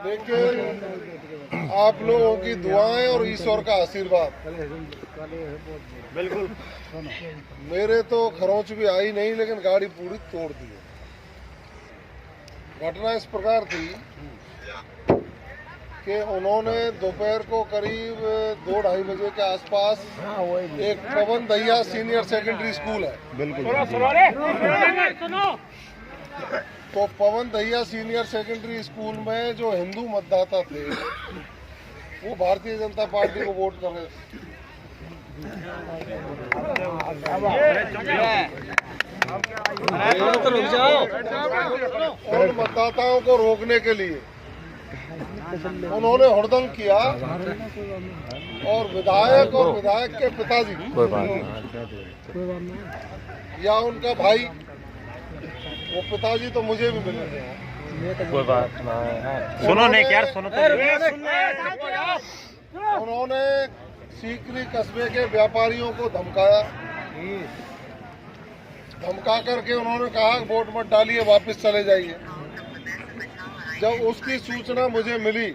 लेकिन आप लोगों की दुआएं और ईश्वर का आशीर्वाद, बिल्कुल मेरे तो खरोंच भी आई नहीं लेकिन गाड़ी पूरी तोड़ दी है। घटना इस प्रकार थी कि उन्होंने दोपहर को करीब 2-2:30 बजे के आसपास एक पवन दहिया सीनियर सेकेंडरी स्कूल है, बिल्कुल तो पवन दहिया सीनियर सेकेंडरी स्कूल में जो हिंदू मतदाता थे वो भारतीय जनता पार्टी को वोट कर रहे थे। उन मतदाताओं को रोकने के लिए उन्होंने हुड़दंग किया और विधायक के पिताजी या उनका भाई, वो पिताजी तो मुझे भी मिले थे, कोई बात नहीं, सुनो नहीं यार, सुनो तो। उन्होंने सीकरी कस्बे के व्यापारियों को धमकाया, धमका करके उन्होंने कहा वोट मत डालिए, वापस चले जाइए। जब उसकी सूचना मुझे मिली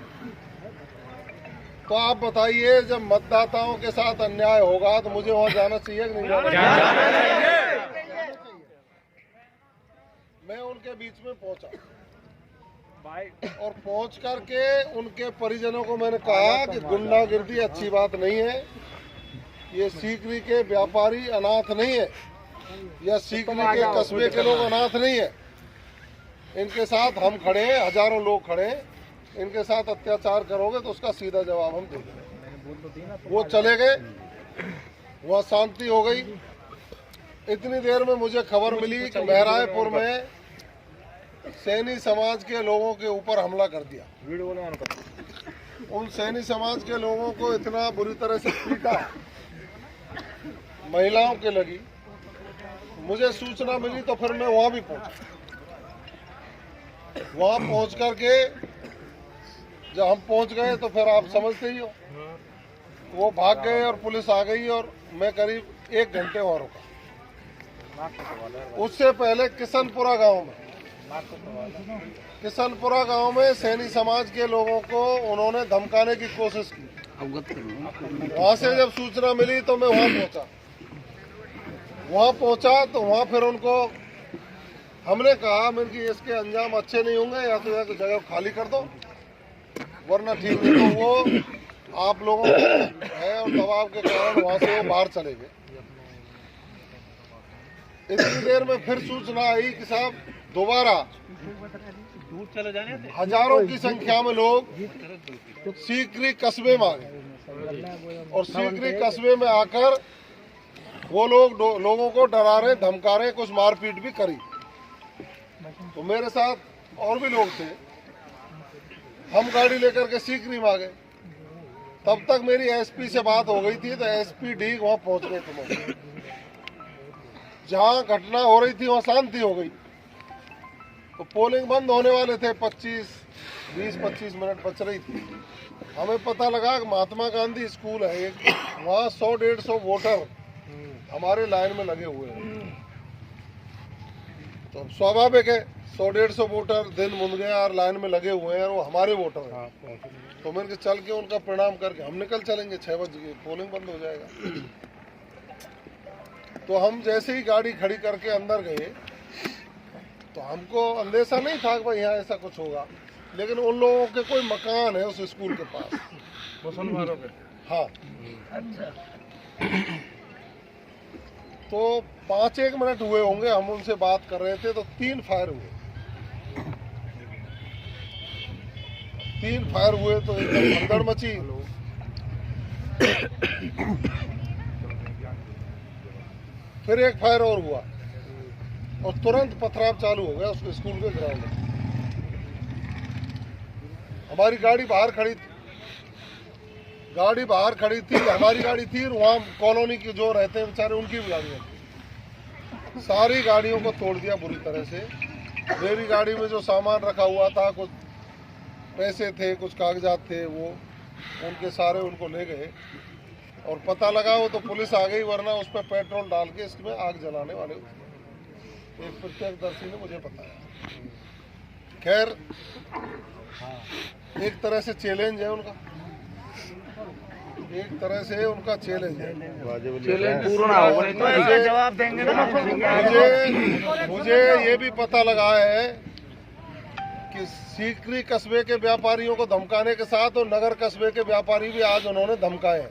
तो आप बताइए, जब मतदाताओं के साथ अन्याय होगा तो मुझे वहां जाना चाहिए कि नहीं जाना चाहिए? मैं उनके बीच में पहुंचा और पहुंच करके उनके परिजनों को मैंने कहा कि गुंडागिर्दी अच्छी बात नहीं है, ये सीकरी के व्यापारी अनाथ नहीं है या सीकरी के कस्बे के लोग अनाथ नहीं है, इनके साथ हम खड़े हैं, हजारों लोग खड़े हैं, इनके साथ अत्याचार करोगे तो उसका सीधा जवाब हम देंगे। वो चले गए, वहाँ शांति हो गई। इतनी देर में मुझे खबर मिली कि महरायपुर में सैनी समाज के लोगों के ऊपर हमला कर दिया। उन सैनी समाज के लोगों को इतना बुरी तरह से पीटा, महिलाओं के लगी। मुझे सूचना मिली तो फिर मैं वहां भी पहुंचा। वहां पहुंच करके जब हम पहुंच गए तो फिर आप समझते ही हो, वो भाग गए और पुलिस आ गई और मैं करीब 1 घंटे वहां रुका। उससे पहले किशनपुरा गांव में सैनी समाज के लोगों को उन्होंने धमकाने की कोशिश की। वहां से जब सूचना मिली तो मैं वहां पहुंचा तो वहां फिर उनको हमने कहा, मैंने कि इसके अंजाम अच्छे नहीं होंगे, या तो जगह खाली कर दो वरना ठीक नहीं। तो वो आप लोगों को है और दबाव के कारण वहां से वो बाहर चले गए। इतनी देर में फिर सूचना आई कि साहब दोबारा हजारों की संख्या में लोग सीकरी कस्बे में आ गए और सीकरी कस्बे में आकर वो लोगों को डरा रहे, धमका रहे, कुछ मारपीट भी करी। तो मेरे साथ और भी लोग थे, हम गाड़ी लेकर के सीकरी में आ गए। तब तक मेरी एसपी से बात हो गई थी, तो एसपी डी वहां पहुंच गए थे। जहां घटना हो रही थी वहां शांति हो गई। तो पोलिंग बंद होने वाले थे, 20-25 मिनट बच रही थी। हमें पता लगा कि महात्मा गांधी स्कूल है एक, वहाँ 100-150 वोटर हमारे लाइन में लगे हुए हैं। तो स्वाभाविक है 100-150 वोटर दिन मुंदगे और लाइन में लगे हुए हैं और वो हमारे वोटर हैं। तो मैंने चल के उनका प्रणाम करके हम निकल चलेंगे, 6 बजे पोलिंग बंद हो जाएगा। तो हम जैसे ही गाड़ी खड़ी करके अंदर गए तो हमको अंदेशा नहीं था कि भाई यहाँ ऐसा कुछ होगा, लेकिन उन लोगों के कोई मकान है उस स्कूल के पास, मुसलमानों के। हाँ, अच्छा। तो 5-1 मिनट हुए होंगे, हम उनसे बात कर रहे थे तो 3 फायर हुए। 3 फायर हुए तो एकदम भगदड़ मची। फिर 1 फायर और हुआ और तुरंत पथराव चालू हो गया उसके स्कूल के ग्राउंड में। हमारी गाड़ी बाहर खड़ी थी, हमारी गाड़ी थी, वहाँ कॉलोनी के जो रहते हैं बेचारे उनकी भी गाड़ियाँ थी। सारी गाड़ियों को तोड़ दिया बुरी तरह से। मेरी गाड़ी में जो सामान रखा हुआ था, कुछ पैसे थे, कुछ कागजात थे, वो उनके सारे उनको ले गए। और पता लगा वो तो पुलिस आ गई, वरना उस पर पेट्रोल डाल के इसमें आग जलाने वाले थे। एक प्रत्यक्षदर्शी ने मुझे बताया। खैर एक तरह से चैलेंज है उनका, एक तरह से उनका चैलेंज है। जवाब देंगे ना। मुझे ये भी पता लगा है कि सीकरी कस्बे के व्यापारियों को धमकाने के साथ और नगर कस्बे के व्यापारी भी आज उन्होंने धमकाए हैं।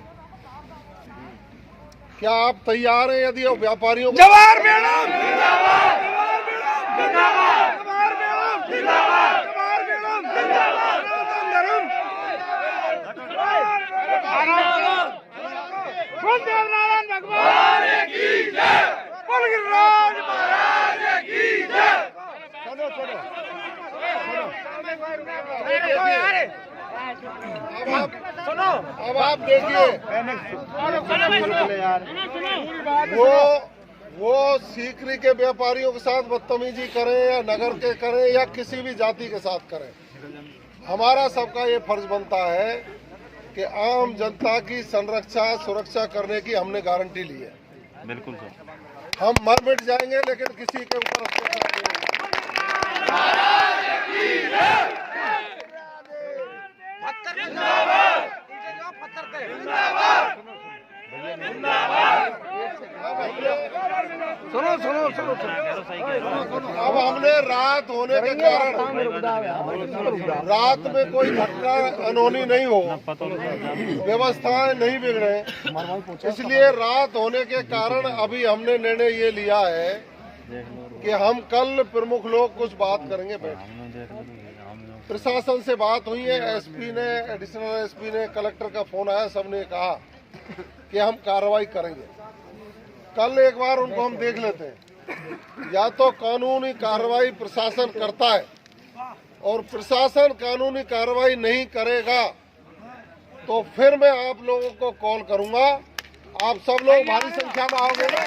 क्या आप तैयार हैं यदि व्यापारियों को जवाहर मैडम जिंदाबाद, जवाहर मैडम जिंदाबाद, जवाहर मैडम जिंदाबाद, जवाहर मैडम जिंदाबाद, धर्म गुरुदेव नारायण भगवान की जय, बोल गिरिराज महाराज की जय। अब आप देखिए, वो सीकरी के व्यापारियों के साथ बदतमीजी करें या नगर के करें या किसी भी जाति के साथ करें, हमारा सबका ये फर्ज बनता है कि आम जनता की संरक्षा सुरक्षा करने की हमने गारंटी ली है। बिल्कुल सर। हम मर मिट जाएंगे लेकिन किसी के ऊपर अत्याचार नहीं सुनो सुनो सुनो अब हमने रात होने के कारण रात में कोई घटना अनहोनी नहीं हो, व्यवस्थाएं नहीं बिगड़े, इसलिए रात होने के कारण अभी हमने निर्णय ये लिया है कि हम कल प्रमुख लोग कुछ बात करेंगे बैठ। प्रशासन से बात हुई है, एसपी ने, एडिशनल एसपी ने, कलेक्टर का फोन आया, सबने कहा कि हम कार्रवाई करेंगे। कल एक बार उनको हम देख लेते हैं, या तो कानूनी कार्रवाई प्रशासन करता है और प्रशासन कानूनी कार्रवाई नहीं करेगा तो फिर मैं आप लोगों को कॉल करूंगा। आप सब लोग भारी संख्या में आओगे ना?